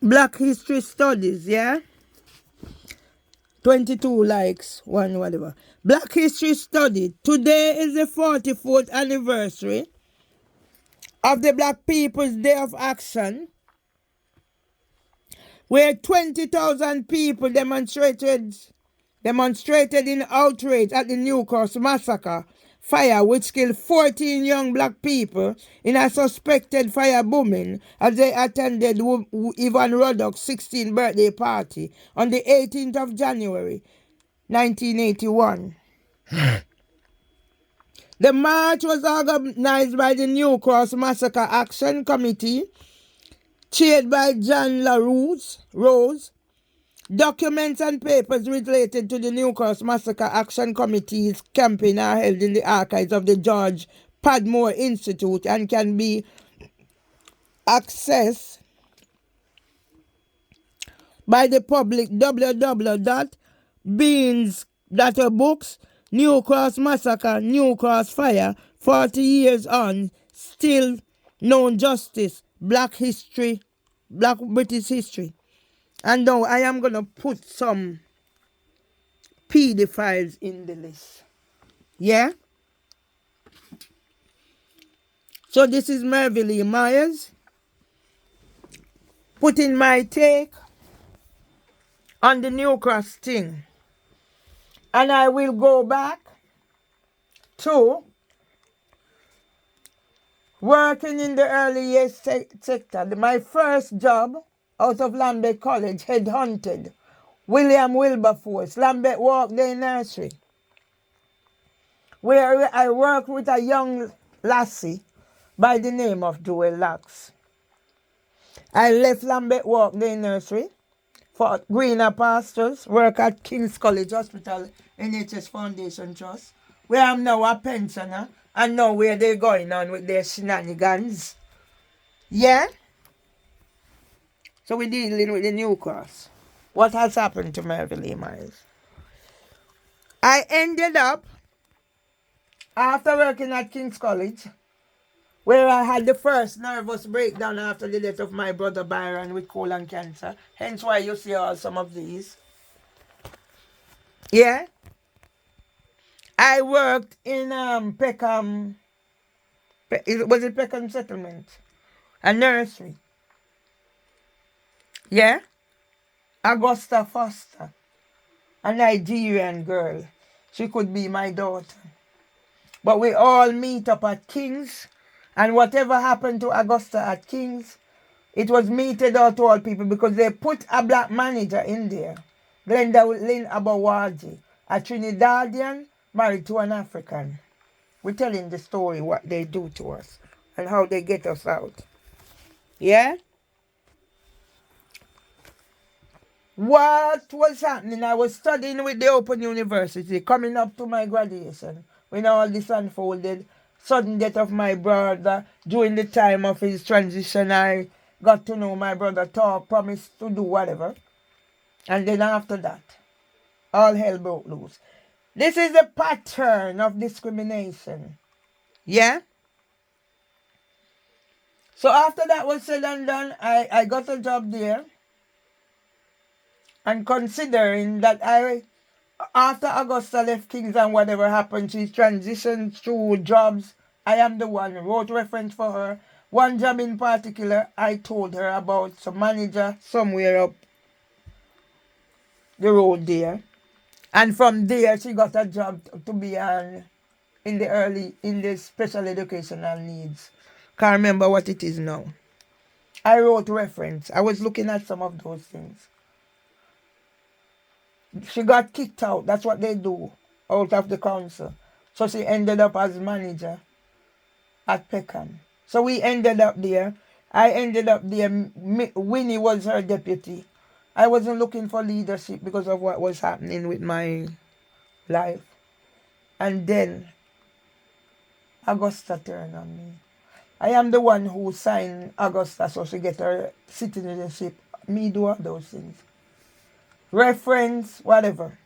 Black History Studies, yeah? 22 likes, one whatever. Black History Study. Today is the 44th anniversary of the Black People's Day of Action, where 20,000 people demonstrated in outrage at the New Cross massacre fire, which killed 14 young black people in a suspected fire bombing as they attended Ivan Ruddock's 16th birthday party on the 18th of January 1981. The march was organized by the New Cross Massacre Action Committee, chaired by John LaRose. Documents and papers related to the New Cross Massacre Action Committee's campaign are held in the archives of the George Padmore Institute and can be accessed by the public. www.beans.books. New Cross Massacre, New Cross Fire, 40 years on, still known justice, Black history, Black British history. And now I am going to put some PD files in the list. Yeah? So this is Mervyn Lee Myers putting my take on the New Cross thing. And I will go back to working in the early years sector. My first job out of Lambeth College, headhunted William Wilberforce, Lambeth Walkday Nursery, where I worked with a young lassie by the name of Joel Locks. I left Lambeth Walkday Nursery for greener pastures, work at King's College Hospital, NHS Foundation Trust, where I'm now a pensioner and know where they're going on with their shenanigans. Yeah? So we're dealing with the New Cross. What has happened to Mervyn Lee Myers? I ended up, after working at King's College, where I had the first nervous breakdown after the death of my brother Byron with colon cancer. Hence why you see all some of these. Yeah? I worked in Peckham, was it Peckham Settlement? A nursery. Yeah? Augusta Foster, a Nigerian girl. She could be my daughter. But we all meet up at King's, and whatever happened to Augusta at King's, it was meted out to all people because they put a black manager in there, Glenda Lynn Abawaji, a Trinidadian married to an African. We're telling the story, what they do to us and how they get us out. Yeah? What was happening? I was studying with the Open University, coming up to my graduation, when all this unfolded. Sudden death of my brother. During the time of his transition, I got to know my brother, talk, promised to do whatever. And then after that, all hell broke loose. This is a pattern of discrimination. Yeah? So after that was said and done, I got a job there. And considering that after Augusta left Kings and whatever happened, she transitioned through jobs. I am the one who wrote reference for her. One job in particular, I told her about some manager somewhere up the road there. And from there, she got a job to be in the special educational needs. Can't remember what it is now. I wrote reference. I was looking at some of those things. She got kicked out. That's what they do, out of the council. So she ended up as manager at Peckham. So we ended up there. I ended up there. Winnie was her deputy. I wasn't looking for leadership because of what was happening with my life. And then Augusta turned on me. I am the one who signed Augusta so she get her citizenship. Me do all those things. Reference, whatever.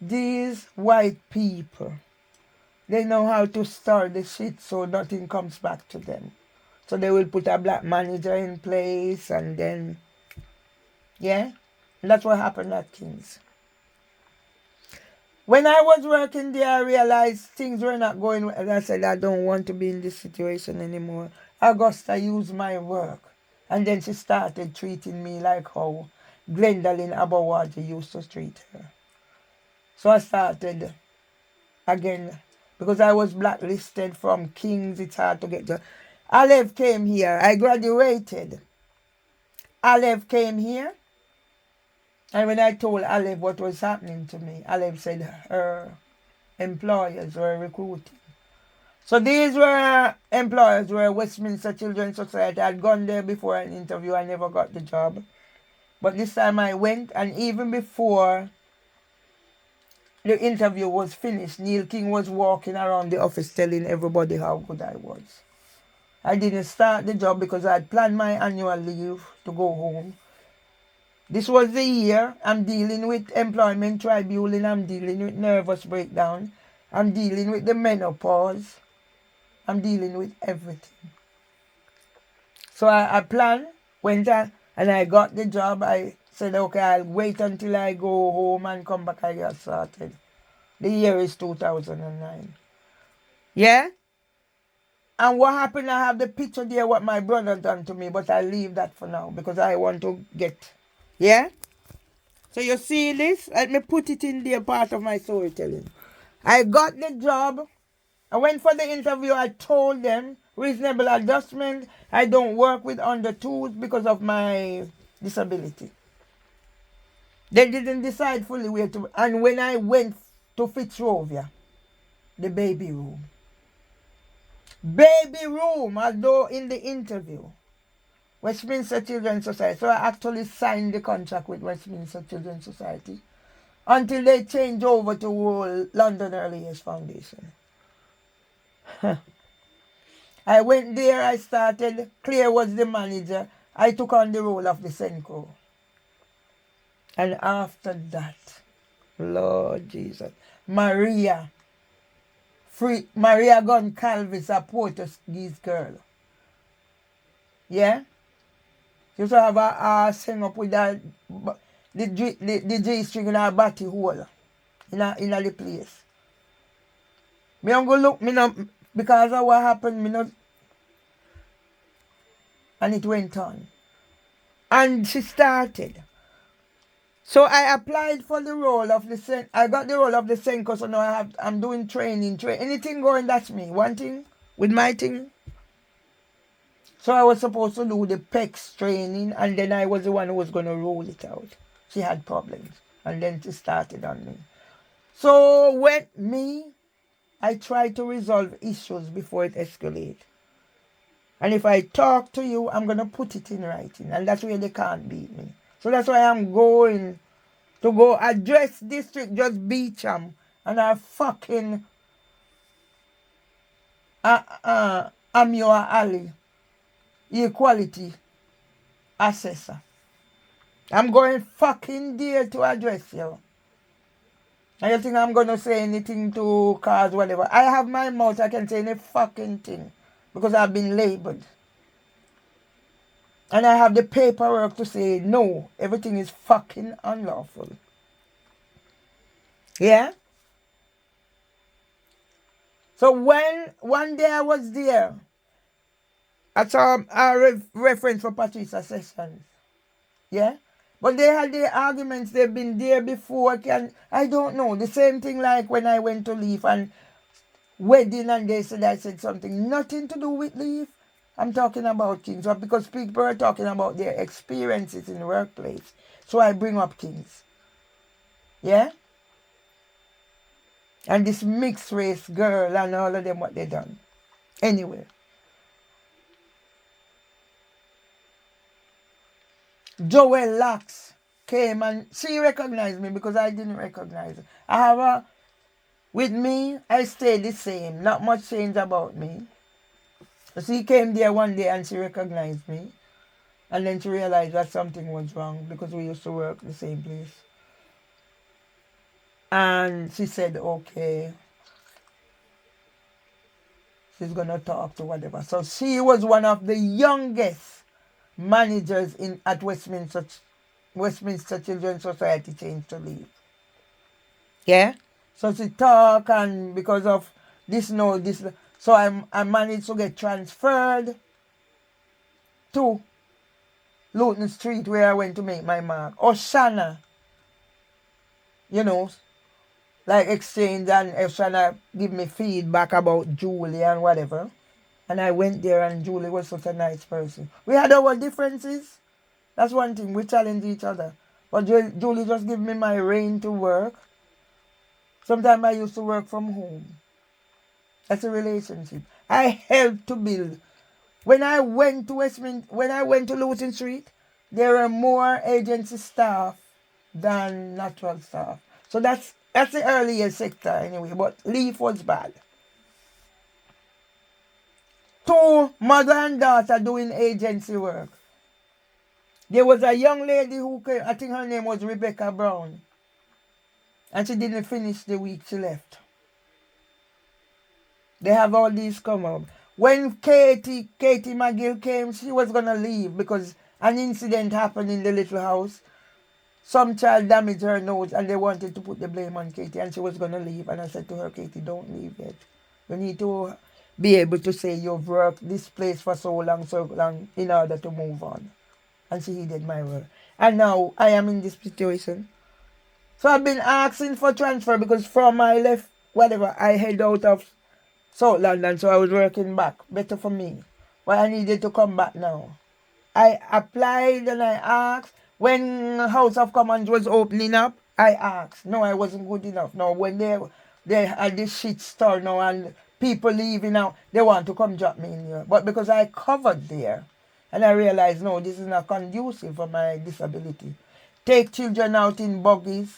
These white people, they know how to start the shit so nothing comes back to them. So they will put a black manager in place, and then, yeah, and that's what happened at Kings. When I was working there, I realized things were not going well. I said, I don't want to be in this situation anymore. Augusta used my work. And then she started treating me like how Gwendolyn Abawaji used to treat her. So I started again, because I was blacklisted from Kings. It's hard to get to. Alev came here. I graduated. Alev came here. And when I told Alev what was happening to me, Alev said her employers were recruiting. So these were employers were Westminster Children's Society. I'd gone there before an interview. I never got the job. But this time I went, and even before the interview was finished, Neil King was walking around the office telling everybody how good I was. I didn't start the job because I had planned my annual leave to go home. This was the year I'm dealing with employment tribunal, I'm dealing with nervous breakdown, I'm dealing with the menopause, I'm dealing with everything. So I planned, went on, and I got the job. I said, okay, I'll wait until I go home and come back. I got started. The year is 2009. Yeah? And what happened, I have the picture there, what my brother done to me, but I leave that for now because I want to get. Yeah? So you see this? Let me put it in there, part of my storytelling. I got the job. I went for the interview. I told them, reasonable adjustment. I don't work with under tools because of my disability. They didn't decide fully where to. And when I went to Fitzrovia, the baby room, although in the interview, Westminster Children's Society. So I actually signed the contract with Westminster Children's Society until they changed over to London Early Years Foundation. I went there, I started. Claire was the manager. I took on the role of the Senko. And after that, Lord Jesus, Maria Goncalves, a Portuguese girl. Yeah? She used to have a sing up with the G string in her body hole in the place. Me don't go look, me no, because of what happened, me not, and it went on. And she started. So I applied for the role of the I got the role of the Senko, so now I'm doing training. Anything going, that's me. One thing with my thing. So I was supposed to do the PEX training, and then I was the one who was going to roll it out. She had problems, and then she started on me. So with me, I try to resolve issues before it escalates. And if I talk to you, I'm going to put it in writing, and that's where they can't beat me. So that's why I'm going to go address District Judge Beecham and our fucking Amua Ali, equality assessor. I'm going fucking there to address you. And you think I'm going to say anything to cause whatever? I have my mouth, I can say any fucking thing because I've been labeled. And I have the paperwork to say no, everything is fucking unlawful. Yeah? So when one day I was there, I saw a reference for Patricia Sessions. Yeah? But they had their arguments, they've been there before. I don't know. The same thing like when I went to Leaf and wedding and they said I said something. Nothing to do with Leaf. I'm talking about Kings. But because people are talking about their experiences in the workplace. So I bring up Kings. Yeah? And this mixed race girl and all of them what they done. Anyway. Joel Locks came and she recognized me because I didn't recognize her. With me, I stayed the same. Not much change about me. She came there one day and she recognized me. And then she realized that something was wrong because we used to work the same place. And she said, okay. she's gonna talk to whatever. So she was one of the youngest managers at Westminster Children's Society changed to leave. Yeah. So she talk, and because of this, no, this, so I managed to get transferred to Luton Street where I went to make my mark. Oshana, you know, like exchange, and Oshana give me feedback about Julie and whatever. And I went there, and Julie was such a nice person. We had our differences. That's one thing. We challenge each other. But Julie just give me my reign to work. Sometimes I used to work from home. That's a relationship. I helped to build. When I went to Luton Street, there were more agency staff than natural staff. So that's the earlier sector anyway. But Leaf was bad. Two mother and daughter doing agency work. There was a young lady who came, I think her name was Rebecca Brown. And she didn't finish the week she left. They have all these come up. When Katie McGill came, she was going to leave because an incident happened in the little house. Some child damaged her nose and they wanted to put the blame on Katie, and she was going to leave. And I said to her, Katie, don't leave yet. You need to be able to say you've worked this place for so long in order to move on. And she heeded my word. And now I am in this situation. So I've been asking for transfer because from I left, whatever, I head out of South London, so I was working back. Better for me. But I needed to come back now. I applied and I asked. When House of Commons was opening up, I asked. No, I wasn't good enough. No, when they had this shit store now and people leaving now, they want to come drop me in here. But because I covered there, and I realized, no, this is not conducive for my disability. Take children out in buggies,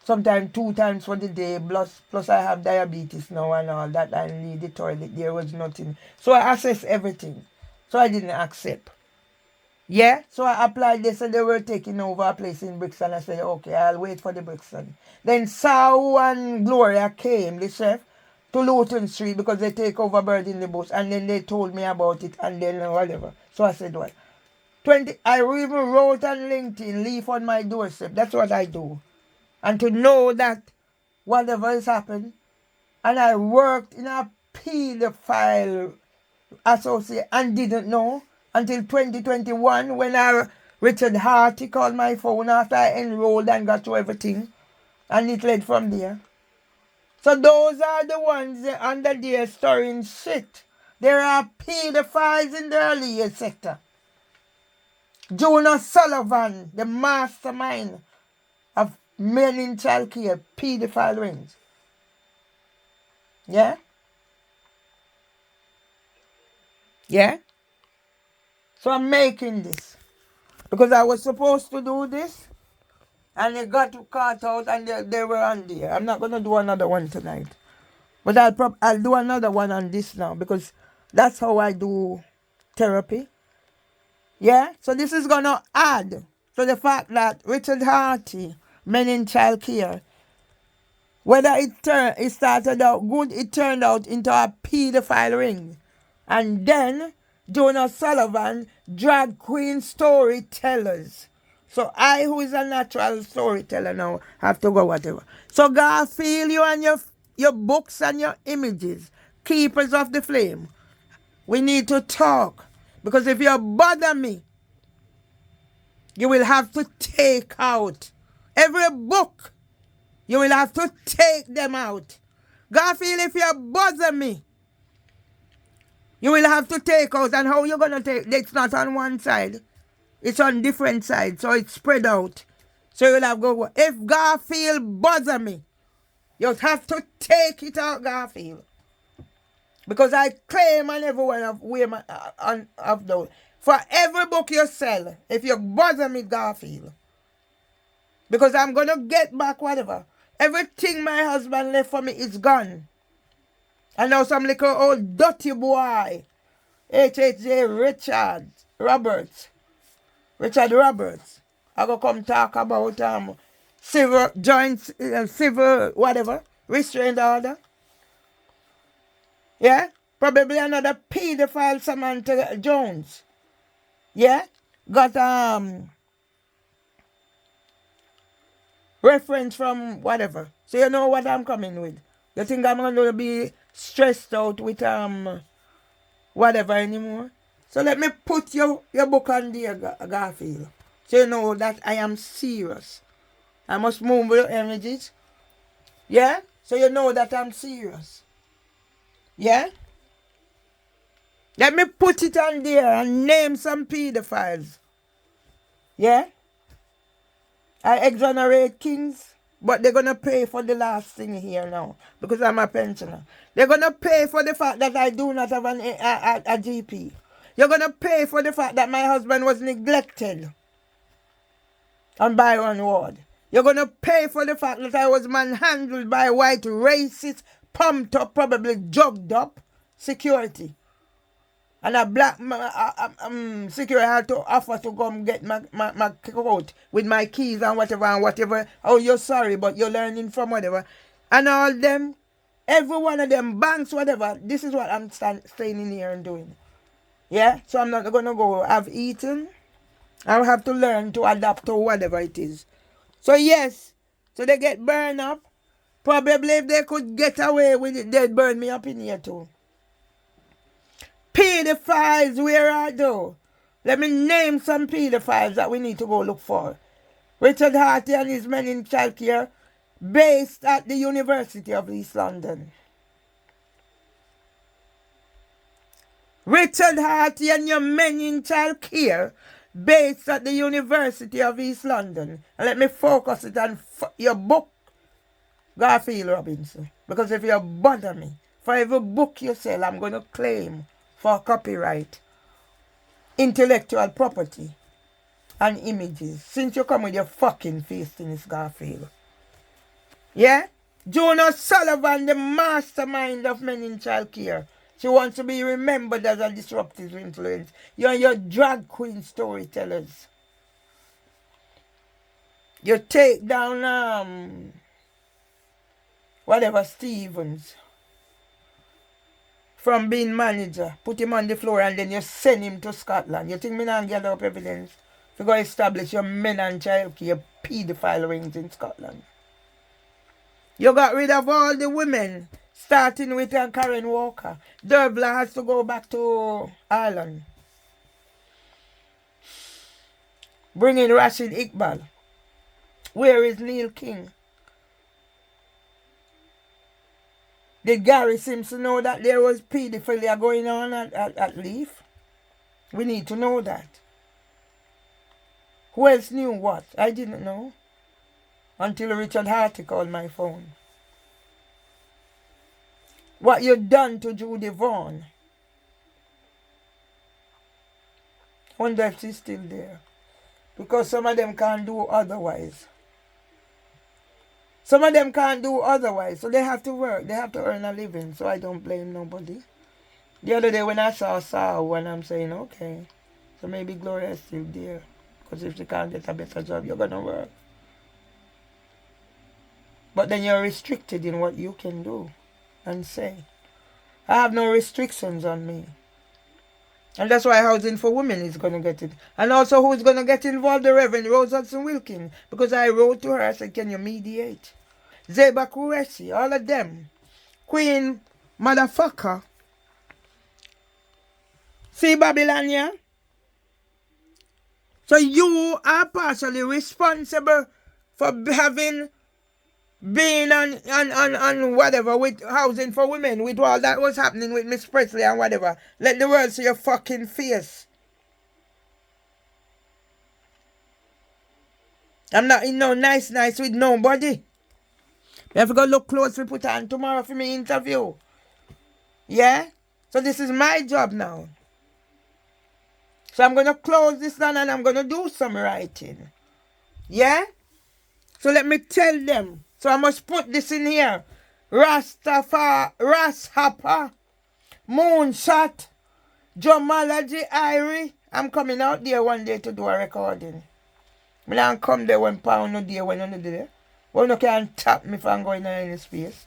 sometimes 2 times for the day, plus I have diabetes now and all that. I need the toilet. There was nothing. So I assessed everything. So I didn't accept. Yeah, so I applied. They said they were taking over a place in Brixton. I said, okay, I'll wait for the Brixton. Then Sal and Gloria came, the chef, to Luton Street because they take over Bird in the Bush. And then they told me about it and then whatever. So I said, what? I even wrote on LinkedIn, leave on my doorstep. That's what I do. And to know that whatever has happened, and I worked in a pedophile associate and didn't know until 2021 when Richard Harty called my phone after I enrolled and got to everything, and it led from there. So those are the ones under there stirring shit. There are pedophiles in the earlier sector. Jonah Sullivan, the mastermind of men in child care, pedophile rings. Yeah? Yeah? So I'm making this. Because I was supposed to do this. And it got caught out and they were on there. I'm not going to do another one tonight. But I'll do another one on this now. Because that's how I do therapy. Yeah? So this is going to add to the fact that Richard Harty, Men in Child Care, whether it started out good, it turned out into a pedophile ring. And then Jonah Sullivan, drag queen storytellers. So I, who is a natural storyteller now, have to go whatever. So Garfield, you and your books and your images, keepers of the flame, we need to talk. Because if you bother me, you will have to take out every book. You will have to take them out. Garfield, if you bother me, you will have to take out. And how you going to take? It's not on one side. It's on different sides. So it's spread out. So you'll have to go. If Garfield bother me, you have to take it out, Garfield. Because I claim on every one of those. For every book you sell, if you bother me, Garfield. Because I'm going to get back whatever. Everything my husband left for me is gone. And now some little old dirty boy, H.H.J. Richard Roberts, I go come talk about civil joint, civil whatever, restraint order. Yeah? Probably another pedophile, Samantha Jones. Yeah? Got reference from whatever. So you know what I'm coming with. You think I'm gonna be stressed out with whatever anymore? So let me put your book on there, Garfield. So you know that I am serious. I must move with your images. Yeah? So you know that I'm serious. Yeah? Let me put it on there and name some pedophiles. Yeah? I exonerate kings, but they're going to pay for the last thing here now because I'm a pensioner. They're going to pay for the fact that I do not have a GP. You're going to pay for the fact that my husband was neglected on Byron Ward. You're going to pay for the fact that I was manhandled by white racist, pumped up, probably jugged up security. And a black security had to offer to come get my coat with my keys and whatever. Oh, you're sorry, but you're learning from whatever. And all them, every one of them banks, whatever. This is what I'm staying in here and doing. Yeah? So I'm not going to go. I've eaten. I'll have to learn to adapt to whatever it is. So yes, so they get burned up. Probably if they could get away with it, they'd burn me up in here too. Pedophiles, where are they? Let me name some pedophiles that we need to go look for. Richard Harty and his men in childcare, based at the University of East London. Richard Harty and your men in childcare, based at the University of East London. And let me focus it on your book, Garfield Robinson. Because if you bother me, for every book you sell, I'm going to claim for copyright, intellectual property, and images. Since you come with your fucking face in this, Garfield. Yeah? Jonas Sullivan, the mastermind of men in childcare. She wants to be remembered as a disruptive influence. You're your drag queen storytellers. You take down whatever Stevens from being manager, put him on the floor and then you send him to Scotland. You think me not gather up evidence to go establish your men and child care pedophile rings in Scotland? You got rid of all the women, starting with Karen Walker. Derbler has to go back to Ireland. Bring in Rashid Iqbal. Where is Neil King? Did Gary Simpson know that there was pedophilia going on at Leaf? We need to know that. Who else knew what? I didn't know. Until Richard Harty called my phone. What you done to Judy Vaughn? Wonder if she's still there. Because some of them can't do otherwise. Some of them can't do otherwise. So they have to work. They have to earn a living. So I don't blame nobody. The other day when I saw when I'm saying, okay, so maybe Gloria's still there. Because if she can't get a better job, you're going to work. But then you're restricted in what you can do and say. I have no restrictions on me. And that's why Housing for Women is going to get it. And also who's going to get involved? The Reverend Rose Hudson Wilkin. Because I wrote to her, I said, can you mediate? Zeba Qureshi, all of them. Queen motherfucker. See Babylonia? So you are partially responsible for having been on whatever with Housing for Women, with all that was happening with Miss Presley and whatever. Let the world see your fucking face. I'm not in no nice with nobody. You have to go look closely, put on tomorrow for me interview. Yeah? So this is my job now. So I'm going to close this down and I'm going to do some writing. Yeah? So let me tell them. So I must put this in here. Rashappa, Moonshot, Jomology, Irie. I'm coming out there one day to do a recording. I don't come there when pound no day when I'm there. Well, you can't tap me if I'm going in any space.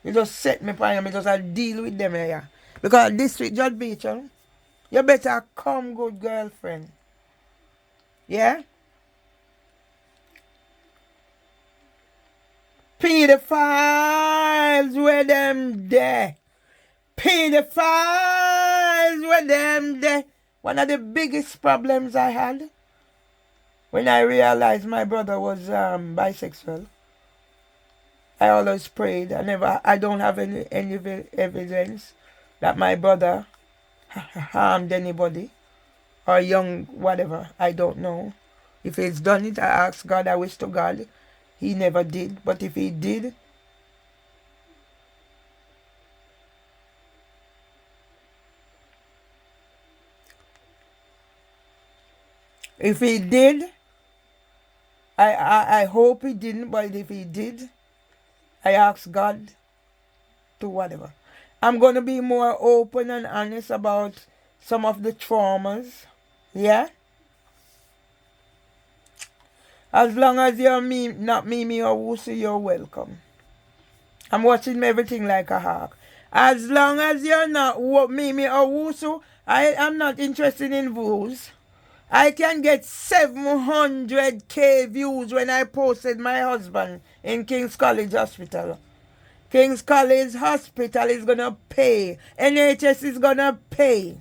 You just set me on me, just deal with them here. Because District Judge Beecham, you better come, good girlfriend. Yeah? Pedophiles where them there. Pedophiles where them there. One of the biggest problems I had when I realized my brother was bisexual, I always prayed. I don't have any evidence that my brother harmed anybody or young whatever. I don't know. If he's done it, I ask God, I wish to God he never did. But if he did, I hope he didn't, but if he did, I ask God to whatever. I'm going to be more open and honest about some of the traumas. Yeah? As long as you're not Mimi or Wusu, you're welcome. I'm watching everything like a hawk. As long as you're not Mimi or Wusu, I am not interested in views. I can get 700k views when I posted my husband in King's College Hospital. King's College Hospital is gonna pay. NHS is gonna pay.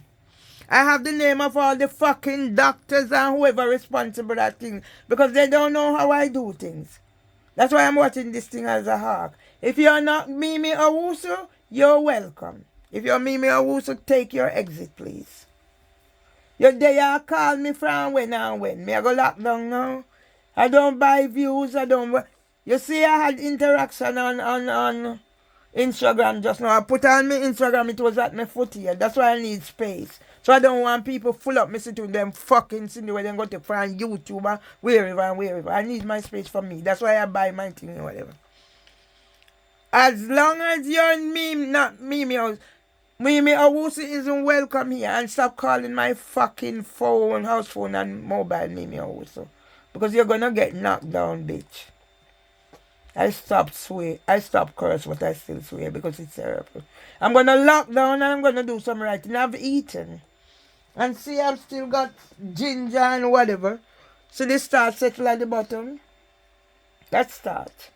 I have the name of all the fucking doctors and whoever responsible for that thing because they don't know how I do things. That's why I'm watching this thing as a hawk. If you're not Mimi or Wusu, you're welcome. If you're Mimi or Wusu, take your exit, please. You're there, you call me from when and when. Me I go lock down now. I don't buy views, I don't... You see, I had interaction on Instagram just now. I put on my Instagram, it was at my foot here. That's why I need space. So I don't want people full up me sitting them fucking sitting where they go to find YouTube and wherever and wherever. I need my space for me. That's why I buy my thing or whatever. As long as you're not Mimi or Wusu isn't welcome here, and stop calling my fucking phone, house phone and mobile Mimi or Wusu. Because you're gonna get knocked down, bitch. I stopped curse, but I still swear because it's terrible. I'm gonna lock down and I'm gonna do some writing. I've eaten. And see, I've still got ginger and whatever. So this start settle at the bottom. That start.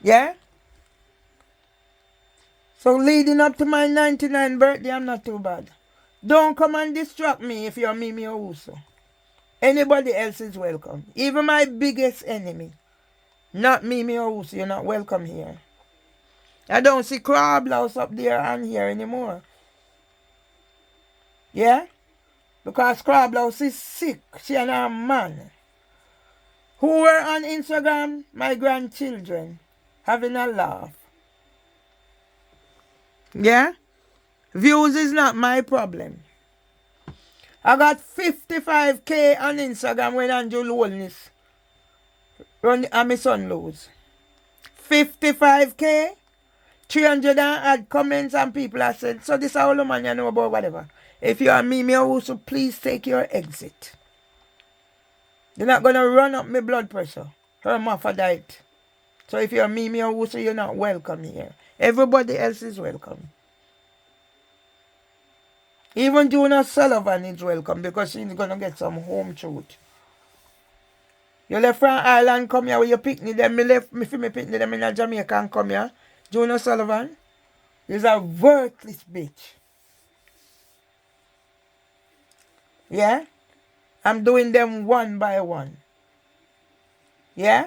Yeah? So leading up to my 99th birthday, I'm not too bad. Don't come and distract me if you're Mimi or Wusu. Anybody else is welcome. Even my biggest enemy. Not Mimi or Wusu, you're not welcome here. I don't see Crablouse up there and here anymore. Yeah? Because Crablouse is sick. She and her man. Who were on Instagram? My grandchildren. Having a laugh. Yeah? Views is not my problem. I got 55k on Instagram when Andrew Lowellness run and my son lose. 55k, 300 and add comments and people have said, so this is all the man you know about whatever. If you are Mimi or Wusu, please take your exit. You're not going to run up my blood pressure. Hermaphrodite. So if you're Mimi or Wusu, you're not welcome here. Everybody else is welcome. Even Juna Sullivan is welcome because she's going to get some home truth. You left from Ireland, come here with your picnic, then me left me for me picnic them in Jamaica and come here. Juna Sullivan is a worthless bitch. Yeah? I'm doing them one by one. Yeah?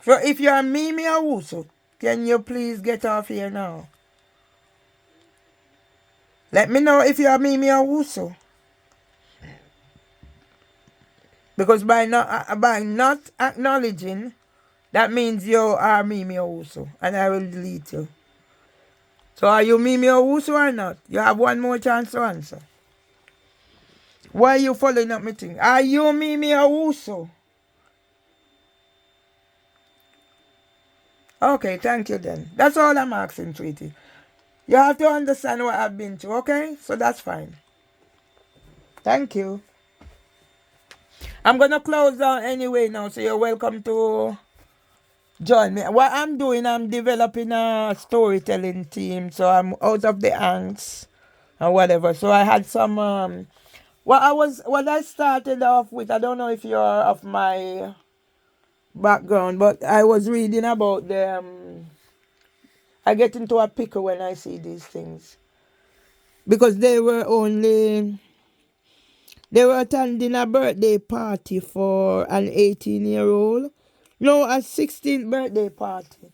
So if you're Mimi or Wusu, can you please get off here now? Let me know if you're Mimi or Wusu. Because by not acknowledging, that means you are Mimi or Wusu. And I will delete you. So are you Mimi or Wusu or not? You have one more chance to answer. Why are you following up my thing? Are you Mimi or Wusu? Okay, thank you then. That's all I'm asking, Treaty. You have to understand what I've been through, okay? So that's fine. Thank you. I'm going to close down anyway now, so you're welcome to join me. What I'm doing, I'm developing a storytelling team, so I'm out of the angst and whatever. So I had some what I started off with, I don't know if you're of my background, but I was reading about them. I get into a pickle when I see these things. Because they were attending a birthday party for an 18-year-old. No, a 16th birthday party.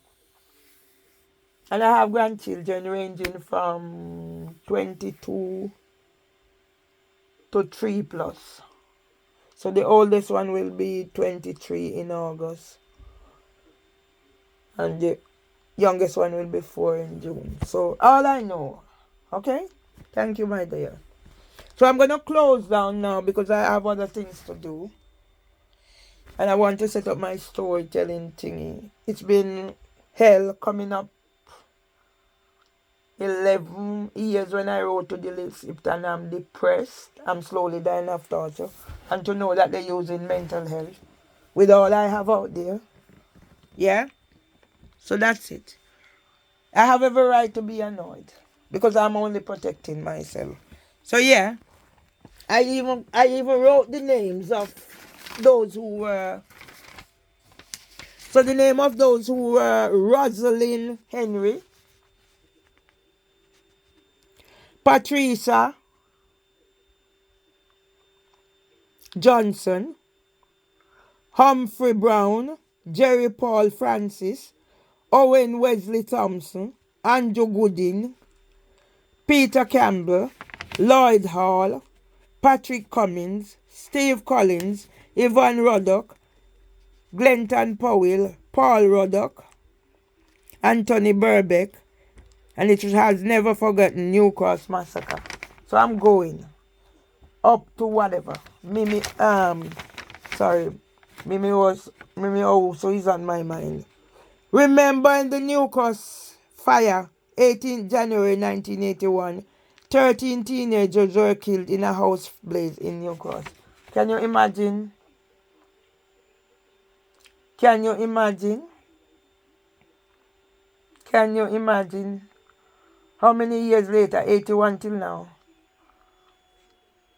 And I have grandchildren ranging from 22 to 3 plus. So the oldest one will be 23 in August. And the youngest one will be 4 in June. So all I know. Okay? Thank you, my dear. So I'm going to close down now because I have other things to do. And I want to set up my storytelling thingy. It's been hell coming up 11 years when I wrote to the Lipsip and I'm depressed. I'm slowly dying of torture. And to know that they're using mental health with all I have out there. Yeah? So that's it. I have every right to be annoyed because I'm only protecting myself. So yeah, I even wrote the names of those who were. So the name of those who were Rosalind Henry, Patricia Johnson, Humphrey Brown, Jerry Paul Francis, Owen Wesley Thompson, Andrew Gooding, Peter Campbell, Lloyd Hall, Patrick Cummins, Steve Collins, Yvonne Ruddock, Glenton Powell, Paul Ruddock, Anthony Burbeck, and it has never forgotten New Cross Massacre. So I'm going up to whatever. Mimi also is on my mind. Remembering the New Cross fire, 18 January 1981, 13 teenagers were killed in a house blaze in New Cross. Can you imagine? Can you imagine? Can you imagine? How many years later? 81 till now.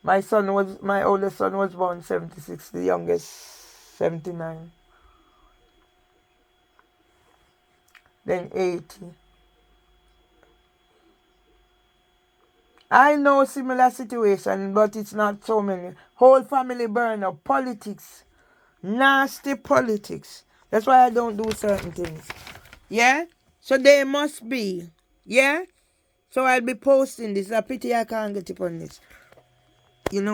My oldest son was born 76, the youngest 79. Then 80. I know similar situation, but it's not so many. Whole family burn up. Politics. Nasty politics. That's why I don't do certain things. Yeah? So they must be. Yeah? So I'll be posting this. A pity I can't get it on this. You know?